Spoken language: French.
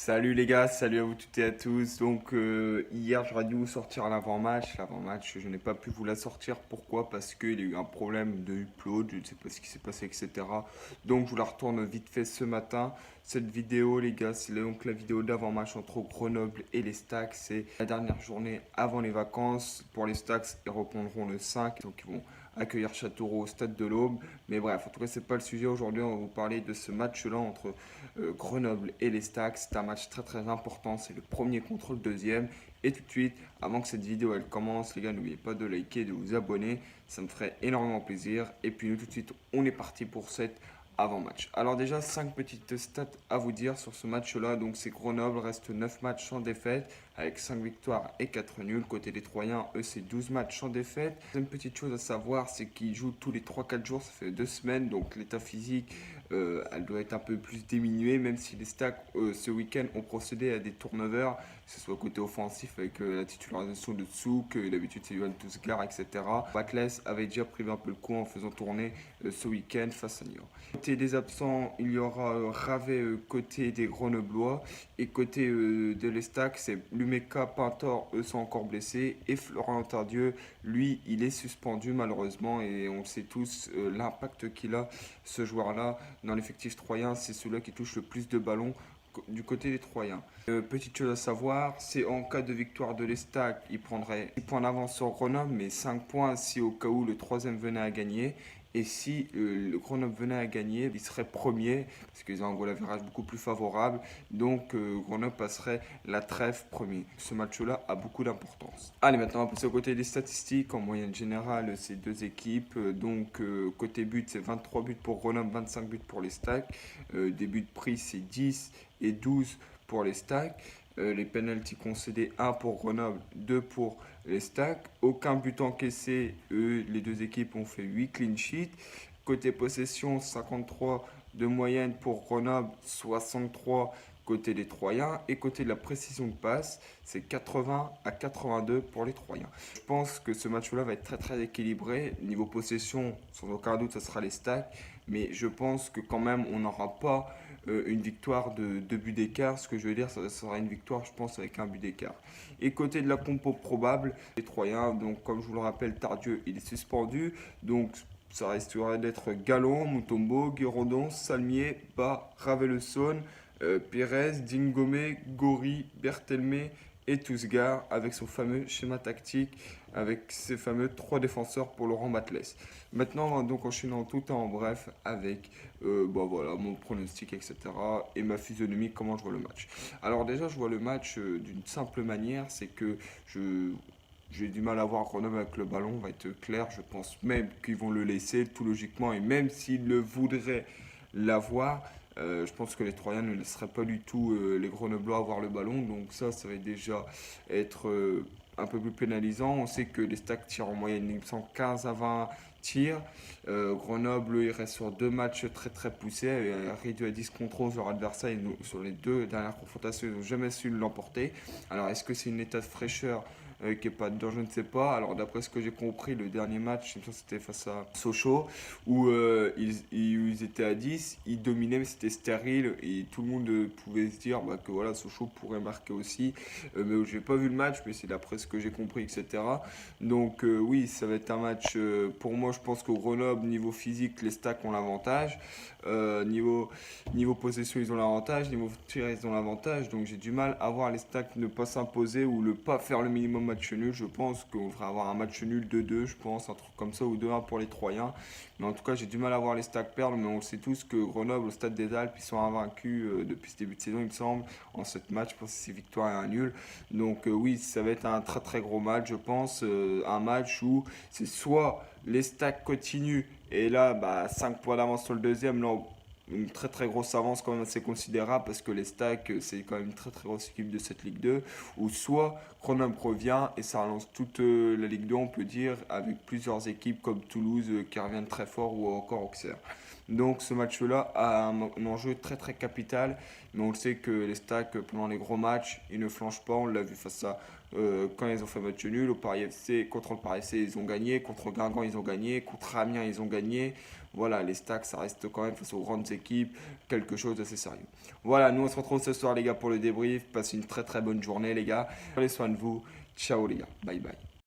Salut les gars, salut à vous toutes et à tous. Donc hier j'aurais dû vous sortir l'avant-match. L'avant-match, je n'ai pas pu vous la sortir. Pourquoi? Parce qu'il y a eu un problème de upload, je ne sais pas ce qui s'est passé, etc. Donc je vous la retourne vite fait ce matin. Cette vidéo les gars, c'est donc la vidéo d'avant-match entre Grenoble et les Stacks. C'est la dernière journée avant les vacances. Pour les Stacks, ils reprendront le 5. Donc ils vont accueillir Châteauroux au stade de l'Aube. Mais bref, en tout cas, c'est pas le sujet aujourd'hui. On va vous parler de ce match-là entre Grenoble et les Stacks. C'est un match très très important. C'est le premier contre le deuxième. Et tout de suite, avant que cette vidéo elle commence, les gars, n'oubliez pas de liker, de vous abonner. Ça me ferait énormément plaisir. Et puis nous, tout de suite, on est parti pour cette avant-match. Alors déjà, 5 petites stats à vous dire sur ce match-là. Donc c'est Grenoble, reste 9 matchs sans défaite avec 5 victoires et 4 nuls. Côté des Troyens, eux, c'est 12 matchs sans défaite. Une petite chose à savoir, c'est qu'ils jouent tous les 3-4 jours, ça fait 2 semaines. Donc l'état physique, elle doit être un peu plus diminuée, même si les Stacks, ce week-end, ont procédé à des turnovers, que ce soit côté offensif avec la titularisation de Tsouk, d'habitude c'est Johan Tousgar, etc. Batles avait déjà pris un peu le coup en faisant tourner ce week-end face à Niort. Côté des absents, il y aura Ravet côté des Grenoblois et côté de l'Estac, c'est Lumeka, Pintor, eux sont encore blessés et Florent Tardieu, lui, il est suspendu malheureusement et on sait tous l'impact qu'il a ce joueur-là dans l'effectif troyen, c'est celui-là qui touche le plus de ballons du côté des Troyens. Petite chose à savoir, c'est en cas de victoire de l'Estac, il prendrait 6 points d'avance sur Grenoble, mais 5 points si au cas où le troisième venait à gagner. Et si le Grenoble venait à gagner, il serait premier, parce qu'ils ont un goal average beaucoup plus favorable. Donc Grenoble passerait la trêve premier. Ce match-là a beaucoup d'importance. Allez, maintenant on va passer au côté des statistiques. En moyenne générale, c'est deux équipes. Donc côté but, c'est 23 buts pour Grenoble, 25 buts pour les Stacks. Des buts pris, c'est 10 et 12 pour les Stacks. Les penalties concédés, 1 pour Grenoble, 2 pour les Stacks. Aucun but encaissé, eux, les deux équipes ont fait 8 clean sheets. Côté possession, 53 de moyenne pour Grenoble, 63 côté des Troyens. Et côté de la précision de passe, c'est 80 à 82 pour les Troyens. Je pense que ce match-là va être très très équilibré. Niveau possession, sans aucun doute, ce sera les Stacks. Mais je pense que quand même, on n'aura pas une victoire de 2 buts d'écart. Ce que je veux dire, ça sera une victoire, je pense, avec un but d'écart. Et côté de la compo probable, les Troyens, donc comme je vous le rappelle, Tardieu, il est suspendu. Donc ça resterait d'être Gallon, Mutombo, Guérodon, Salmier, Bas, Ravelson, Pérez, Dingomé, Gori, Berthelmé et Tousgar avec son fameux schéma tactique avec ses fameux 3 défenseurs pour Laurent Batles. Maintenant, on va donc enchaîner tout en bref avec voilà, mon pronostic, etc. et ma physionomie, comment je vois le match. Alors déjà, je vois le match d'une simple manière, c'est que j'ai du mal à voir Grenoble avec le ballon, on va être clair. Je pense même qu'ils vont le laisser tout logiquement. Et même s'ils le voudraient l'avoir, je pense que les Troyens ne laisseraient pas du tout les Grenoblois avoir le ballon. Donc ça va déjà être un peu plus pénalisant. On sait que les Stacks tirent en moyenne, il me semble, 15 à 20 tirs. Grenoble, il reste sur 2 matchs très très poussés, réduit à 10 contre 11 leur adversaire. Sur les 2 dernières confrontations, ils n'ont jamais su l'emporter. Alors est-ce que c'est une état de fraîcheur qui n'est pas dedans, je ne sais pas. Alors d'après ce que j'ai compris, le dernier match, c'était face à Sochaux, où ils étaient à 10, ils dominaient, mais c'était stérile, et tout le monde pouvait se dire que voilà, Sochaux pourrait marquer aussi. Mais je n'ai pas vu le match, mais c'est d'après ce que j'ai compris, etc. Donc oui, ça va être un match, pour moi, je pense qu'au Grenoble, niveau physique, les Stacks ont l'avantage. Niveau possession, ils ont l'avantage. Niveau tir, ils ont l'avantage. Donc j'ai du mal à voir les Stacks ne pas s'imposer ou ne pas faire le minimum match nul. Je pense qu'on devrait avoir un match nul 2-2, je pense, un truc comme ça, ou 2-1 pour les Troyens. Mais en tout cas, j'ai du mal à voir les Stacks perdre. Mais on le sait tous que Grenoble, au stade des Alpes, ils sont invaincus depuis ce début de saison, il me semble, en 7 matchs. Je pense que c'est victoire et un nul. Donc oui, ça va être un très très gros match, je pense. Un match où c'est soit les Stacks continuent et là, 5 points d'avance sur le deuxième. Là, une très très grosse avance quand même assez considérable parce que les Stacks, c'est quand même une très très grosse équipe de cette Ligue 2. Ou soit Grenoble revient et ça relance toute la Ligue 2, on peut dire, avec plusieurs équipes comme Toulouse qui reviennent très fort ou encore Auxerre. Donc ce match-là a un enjeu très très capital, mais on le sait que les Stacks, pendant les gros matchs, ils ne flanchent pas. On l'a vu face à quand ils ont fait match nul. Au Paris FC, contre le Paris FC, ils ont gagné. Contre Guingamp, ils ont gagné. Contre Amiens, ils ont gagné. Voilà, les Stacks, ça reste quand même face aux grandes équipes quelque chose d'assez sérieux. Voilà, nous on se retrouve ce soir les gars pour le débrief. Passez une très très bonne journée les gars. Prenez soin de vous. Ciao les gars. Bye bye.